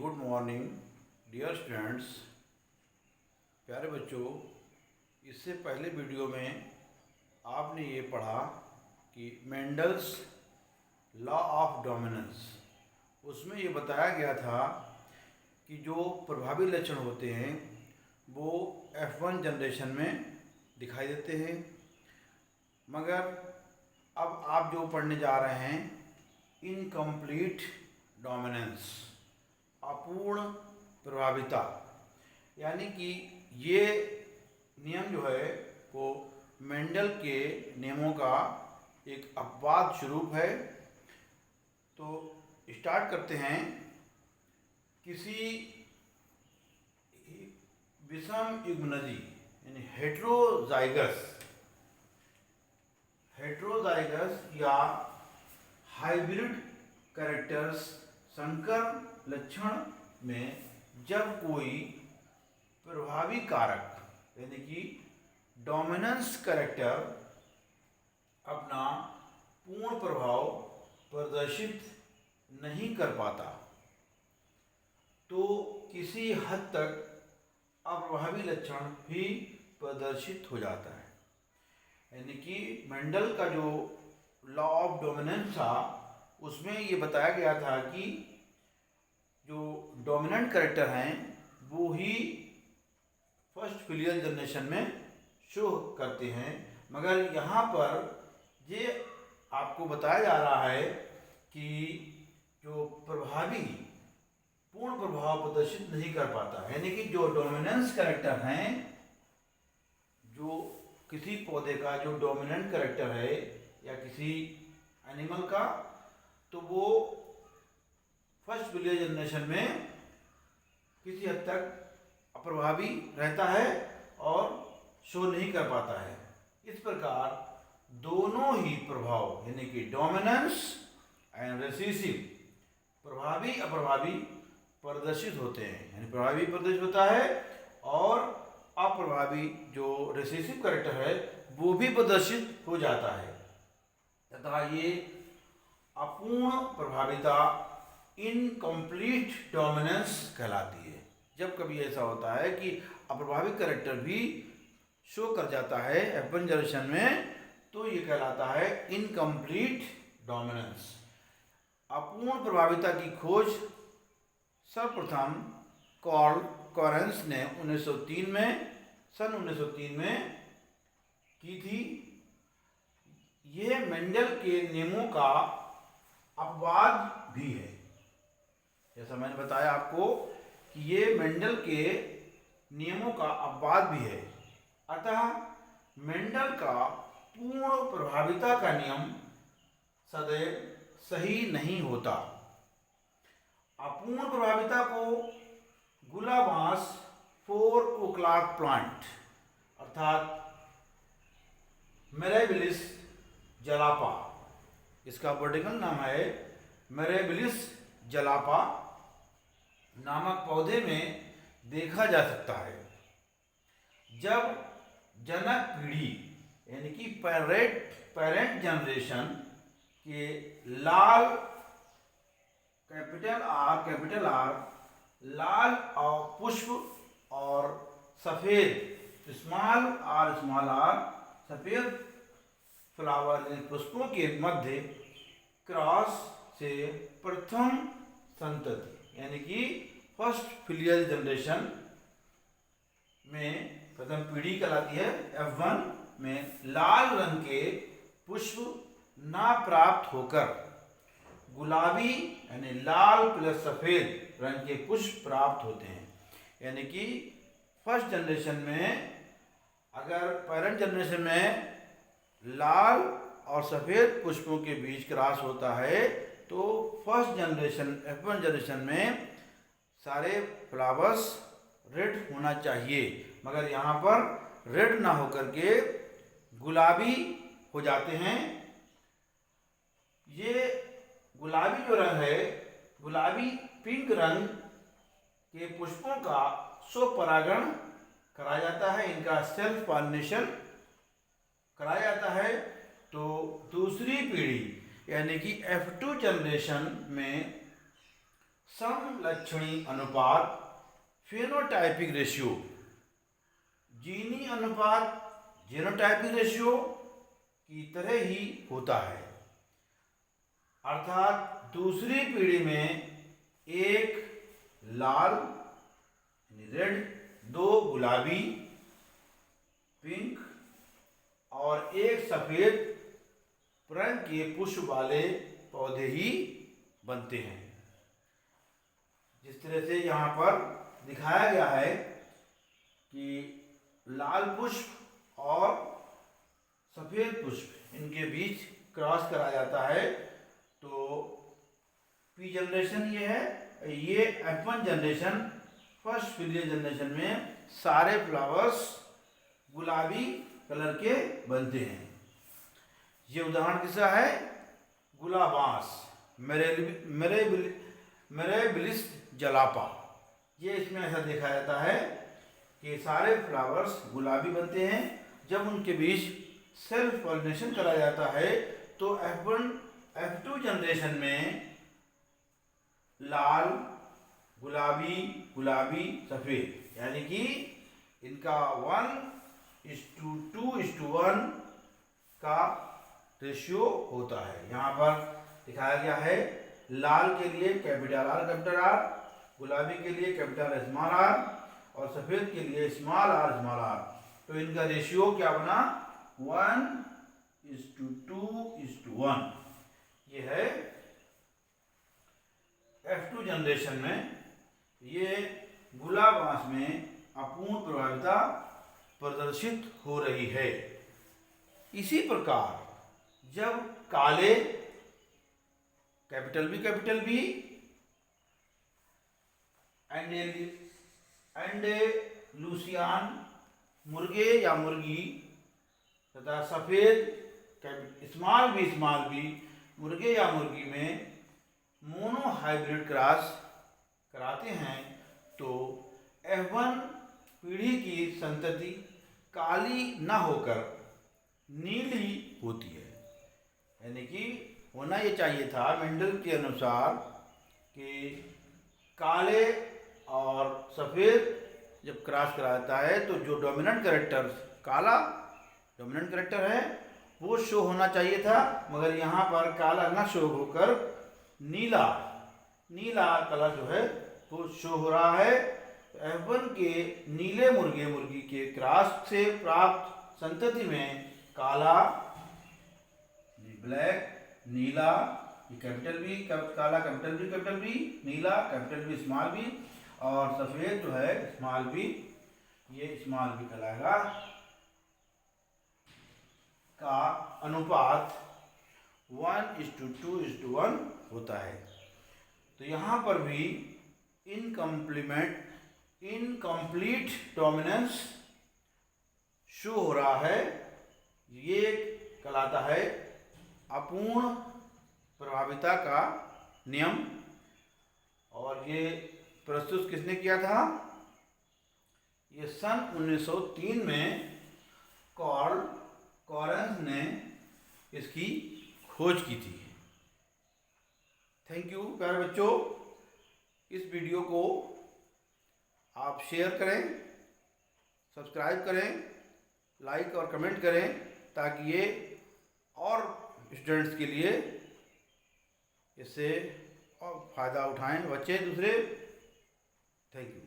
Good morning dear students. प्यारे बच्चों, इससे पहले वीडियो में आपने ये पढ़ा कि मेंडल्स लॉ ऑफ डोमिनेंस, उसमें ये बताया गया था कि जो प्रभावी लक्षण होते हैं वो F1 जनरेशन में दिखाई देते हैं, मगर अब आप जो पढ़ने जा रहे हैं इनकम्प्लीट डोमिनेंस, अपूर्ण प्रभाविता, यानी कि ये नियम जो है वो मेंडल के नियमों का एक अपवाद स्वरूप है। तो स्टार्ट करते हैं। किसी विषम युग्मनजी यानी हेट्रोजाइगस या हाइब्रिड कैरेक्टर्स संकर लक्षण में जब कोई प्रभावी कारक यानी कि डोमिनेंस कैरेक्टर अपना पूर्ण प्रभाव प्रदर्शित नहीं कर पाता तो किसी हद तक अप्रभावी लक्षण भी प्रदर्शित हो जाता है। यानी कि मेंडल का जो लॉ ऑफ डोमिनेंस था उसमें ये बताया गया था कि जो डोमिनेंट कैरेक्टर हैं वो ही फर्स्ट फिलियल जनरेशन में शो करते हैं, मगर यहाँ पर ये आपको बताया जा रहा है कि जो प्रभावी पूर्ण प्रभाव प्रदर्शित नहीं कर पाता, यानी कि जो डोमिनेंस कैरेक्टर हैं, जो किसी पौधे का जो डोमिनेंट कैरेक्टर है या किसी एनिमल का, तो वो फर्स्ट फिलियल जनरेशन में किसी हद तक अप्रभावी रहता है और शो नहीं कर पाता है। इस प्रकार दोनों ही प्रभाव यानी कि डोमिनेंस एंड रेसेसिव, प्रभावी अप्रभावी प्रदर्शित होते हैं, यानी प्रभावी प्रदर्शित होता है और अप्रभावी जो रेसेसिव कैरेक्टर है वो भी प्रदर्शित हो जाता है, तथा ये अपूर्ण प्रभाविता इनकम्प्लीट डोमिनेंस कहलाती है। जब कभी ऐसा होता है कि अप्रभावी कैरेक्टर भी शो कर जाता है F1 जनरेशन में, तो ये कहलाता है इनकम्प्लीट डोमिनेंस। अपूर्ण प्रभाविता की खोज सर्वप्रथम कार्ल कॉरेंस ने 1903 में की थी। यह मेंडल के नियमों का अपवाद भी है। जैसा मैंने बताया आपको कि ये मेंडल के नियमों का अपवाद भी है, अतः मेंडल का पूर्ण प्रभाविता का नियम सदैव सही नहीं होता। अपूर्ण प्रभाविता को गुलाबांस 4 o'clock प्लांट अर्थात मिराबिलिस जलापा, इसका वर्टिकल नाम है मिराबिलिस जलापा नामक पौधे में देखा जा सकता है। जब जनक पीढ़ी यानी कि पेरेंट जनरेशन के लाल कैपिटल आर लाल और पुष्प और सफ़ेद स्मॉल आर सफ़ेद फ्लावर पुष्पों के मध्य क्रॉस से प्रथम संतति यानी कि फर्स्ट फिलियल जनरेशन में प्रथम पीढ़ी कहलाती है F1 में लाल रंग के पुष्प ना प्राप्त होकर गुलाबी यानी लाल प्लस सफ़ेद रंग के पुष्प प्राप्त होते हैं। यानी कि फर्स्ट जनरेशन में अगर पेरेंट जनरेशन में लाल और सफ़ेद पुष्पों के बीच क्रॉस होता है तो फर्स्ट जनरेशन F1 जनरेशन में सारे फ्लावर्स रेड होना चाहिए, मगर यहाँ पर रेड ना होकर के गुलाबी हो जाते हैं। ये गुलाबी जो रंग है, गुलाबी पिंक रंग के पुष्पों का स्वपरागण कराया जाता है, इनका सेल्फ पॉलिनेशन कराया जाता है। तो दूसरी पीढ़ी यानी कि F2 जनरेशन में समलक्षणी अनुपात फेनोटाइपिक रेशियो, जीनी अनुपात जीनोटाइपिक रेशियो की तरह ही होता है। अर्थात दूसरी पीढ़ी में एक लाल रेड, दो गुलाबी पिंक और एक सफेद रंग के पुष्प वाले पौधे ही बनते हैं। जिस तरह से यहाँ पर दिखाया गया है कि लाल पुष्प और सफेद पुष्प इनके बीच क्रॉस करा जाता है, तो पी जनरेशन ये है, ये F1 generation, first filial generation में सारे फ्लावर्स गुलाबी कलर के बनते हैं। ये उदाहरण किसका है? गुलाबांस, मिरेबिलिस जलापा। ये इसमें ऐसा देखा जाता है कि सारे फ्लावर्स गुलाबी बनते हैं। जब उनके बीच सेल्फ पॉलिनेशन करा जाता है तो F1 F2 जनरेशन में लाल गुलाबी गुलाबी सफ़ेद, यानी कि इनका 1:2:1 का रेशियो होता है। यहाँ पर दिखाया गया है लाल के लिए कैपिटल R कैपिटल R, गुलाबी के लिए कैपिटल स्मॉल r और सफ़ेद के लिए स्मॉल r स्मॉल r। तो इनका रेशियो क्या बना? 1:2:1। ये है F2 जनरेशन में। ये गुलाबांस में अपूर्ण प्रभाविता प्रदर्शित हो रही है। इसी प्रकार जब काले कैपिटल B एंडेलुसियान मुर्गे या मुर्गी तथा सफ़ेद स्मॉल b मुर्गे या मुर्गी में मोनो हाइब्रिड क्रॉस कराते हैं तो F1 पीढ़ी की संतति काली न होकर नीली होती है। यानी कि होना ये चाहिए था मेंडल के अनुसार कि काले और सफ़ेद जब क्रॉस कराता है तो जो डोमिनेंट कैरेक्टर काला डोमिनेंट कैरेक्टर है वो शो होना चाहिए था, मगर यहाँ पर काला न शो होकर नीला कलर जो है वो शो हो रहा है। F1 के नीले मुर्गे मुर्गी के क्रॉस से प्राप्त संतति में काला ब्लैक, नीला कैपिटल B काला कैपिटल B, नीला कैपिटल B स्मॉल b और सफ़ेद जो है स्मॉल b, ये स्मॉल b कहलाएगा का अनुपात 1:2:1 होता है। तो यहाँ पर भी इनकम्प्लीट डोमिनेंस शो हो रहा है। ये कहलाता है अपूर्ण प्रभाविता का नियम। और ये प्रस्तुत किसने किया था? ये सन 1903 में कॉरेंस ने इसकी खोज की थी। थैंक यू प्यारे बच्चों। इस वीडियो को आप शेयर करें, सब्सक्राइब करें, लाइक और कमेंट करें ताकि ये और स्टूडेंट्स के लिए इससे और फ़ायदा उठाएं बच्चे दूसरे। Thank you.